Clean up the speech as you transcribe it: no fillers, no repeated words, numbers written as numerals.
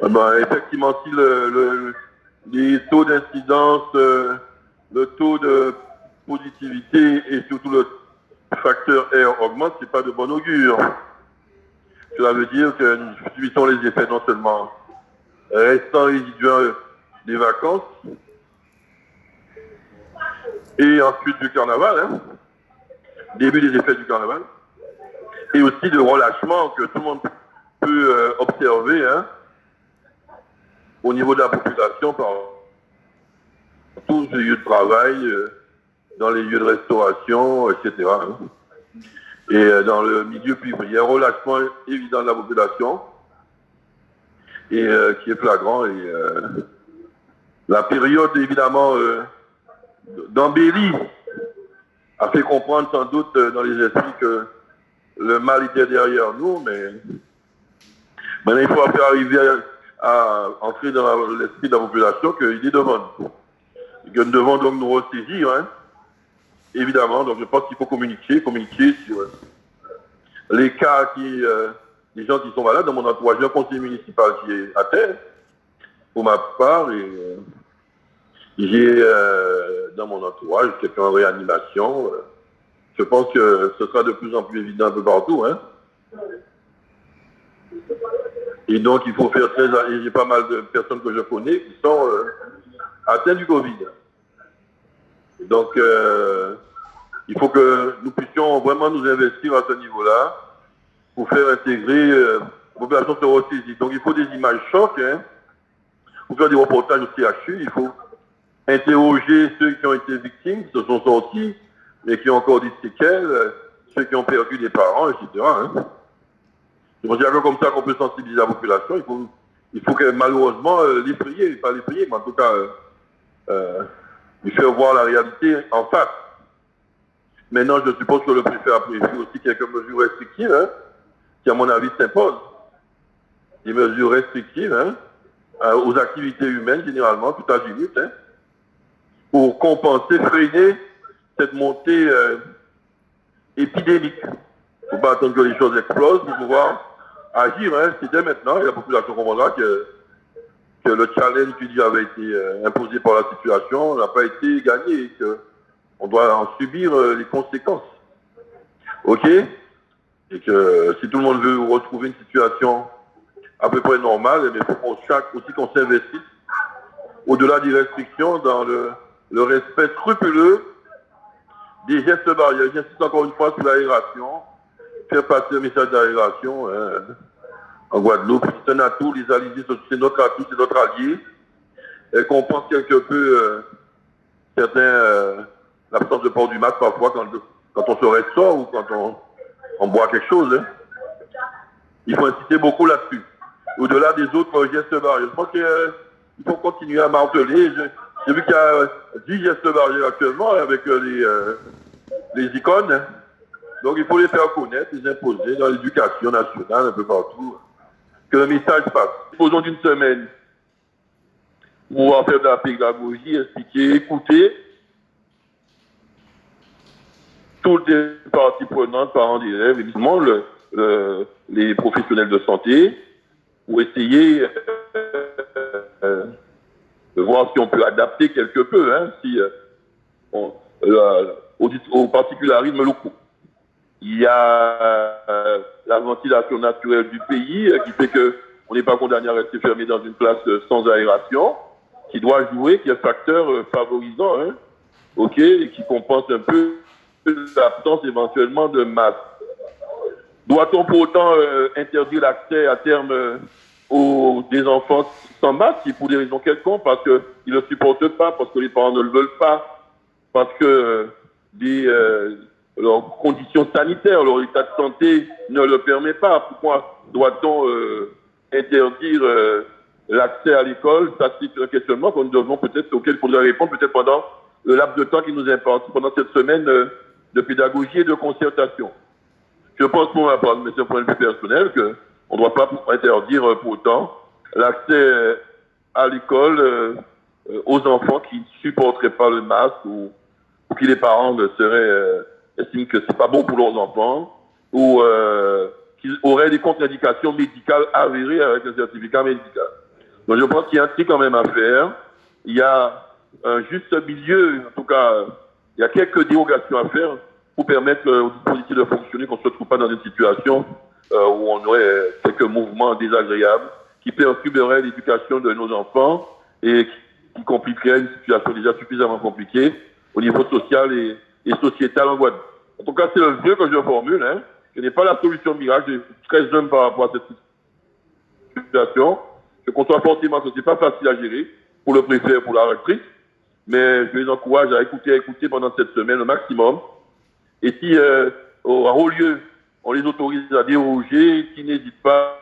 Effectivement, si les taux d'incidence, le taux de positivité et surtout le facteur R augmente, c'est pas de bon augure. Cela veut dire que nous subissons les effets non seulement restants résiduels des vacances et ensuite du carnaval, hein, début des effets du carnaval, et aussi de relâchement que tout le monde peut observer, hein, au niveau de la population par tous les lieux de travail, dans les lieux de restauration, etc. hein. Et dans le milieu privé, il y a un relâchement évident de la population et qui est flagrant. Et la période, évidemment, d'embellie a fait comprendre sans doute dans les esprits que le mal était derrière nous, mais maintenant il faut faire arriver à entrer dans l'esprit de la population qu'il est devant nous. Et que nous devons donc nous ressaisir, hein, évidemment. Donc je pense qu'il faut communiquer sur les cas des gens qui sont malades. Dans mon entourage, j'ai un conseiller municipal qui est à terre, pour ma part, et j'ai dans mon entourage quelqu'un en réanimation. Je pense que ce sera de plus en plus évident un peu partout. Hein. Et donc, il faut faire très... Et j'ai pas mal de personnes que je connais qui sont atteintes du Covid. Donc, il faut que nous puissions vraiment nous investir à ce niveau-là pour faire intégrer la population se ressaisit. Donc, il faut des images chocs, hein, pour faire des reportages au CHU. Il faut interroger ceux qui ont été victimes, qui se sont sortis, mais qui ont encore des séquelles, ceux qui ont perdu des parents, etc. Hein. Je pense qu'il y a comme ça qu'on peut sensibiliser la population. Il faut que malheureusement l'effrayer, pas l'effrayer, mais en tout cas lui faire voir la réalité en face. Maintenant, je suppose que le préfet a prévu aussi quelques mesures restrictives, hein, qui à mon avis s'imposent. Des mesures restrictives, hein, aux activités humaines généralement, tout azimut, hein, pour compenser, freiner cette montée épidémique. Il ne faut pas attendre que les choses explosent pour pouvoir agir. Hein. C'est dès maintenant, et la population comprendra que le challenge qui avait été imposé par la situation n'a pas été gagné et qu'on doit en subir les conséquences. OK? Et que si tout le monde veut retrouver une situation à peu près normale, il faut qu'on s'investisse au-delà des restrictions dans le respect scrupuleux des gestes barrières. J'insiste encore une fois sur l'aération, faire passer un message d'aération en Guadeloupe. C'est un atout, les alizés, c'est notre atout, c'est notre allié. Et qu'on pense quelque peu l'absence de port du masque parfois quand on se ressort ou quand on boit quelque chose. Hein. Il faut insister beaucoup là-dessus. Au-delà des autres gestes barrières. Je pense qu'il faut continuer à marteler. J'ai vu qu'il y a 10 gestes barrières actuellement avec les icônes. Hein. Donc il faut les faire connaître, les imposer dans l'éducation nationale, un peu partout. Que le message passe. Disposons d'une semaine pour faire de la pédagogie, expliquer, écouter toutes les parties prenantes, parents d'élèves, évidemment les professionnels de santé, pour essayer de voir si on peut adapter quelque peu, hein, aux particularismes locaux. Il y a la ventilation naturelle du pays qui fait qu'on n'est pas condamné à rester fermé dans une place sans aération, qui doit jouer, qui est un facteur favorisant, hein, OK, et qui compense un peu l'absence éventuellement de masse. Doit-on pour autant interdire l'accès à terme des enfants sans masque pour des raisons quelconques, parce qu'ils ne le supportent pas, parce que les parents ne le veulent pas, parce que leurs conditions sanitaires, leur état de santé ne le permet pas. Pourquoi doit-on interdire l'accès à l'école? Ça, c'est un questionnement auquel il faudrait répondre peut-être pendant le laps de temps qui nous importe, pendant cette semaine de pédagogie et de concertation. Je pense pour ma part, mais c'est un point de vue personnel, qu'on ne doit pas interdire pour autant l'accès à l'école aux enfants qui ne supporteraient pas le masque ou qui les parents estiment que c'est pas bon pour leurs enfants ou qu'ils auraient des contre-indications médicales avérées avec un certificat médical. Donc je pense qu'il y a un truc quand même à faire. Il y a un juste milieu, en tout cas, il y a quelques dérogations à faire pour permettre au dispositif de fonctionner, qu'on ne se retrouve pas dans une situation où on aurait quelques mouvements désagréables qui perturberaient l'éducation de nos enfants et qui compliqueraient une situation déjà suffisamment compliquée au niveau social et sociétal en Guadeloupe. En tout cas, c'est le vœu que je formule. Hein. Je n'ai pas la solution miracle. Je suis très jeune par rapport à cette situation. Je conçois forcément que ce n'est pas facile à gérer pour le préfet et pour la rectrice, mais je les encourage à écouter pendant cette semaine le maximum. Et si aura lieu, on les autorise à déroger, qu'ils n'hésitent pas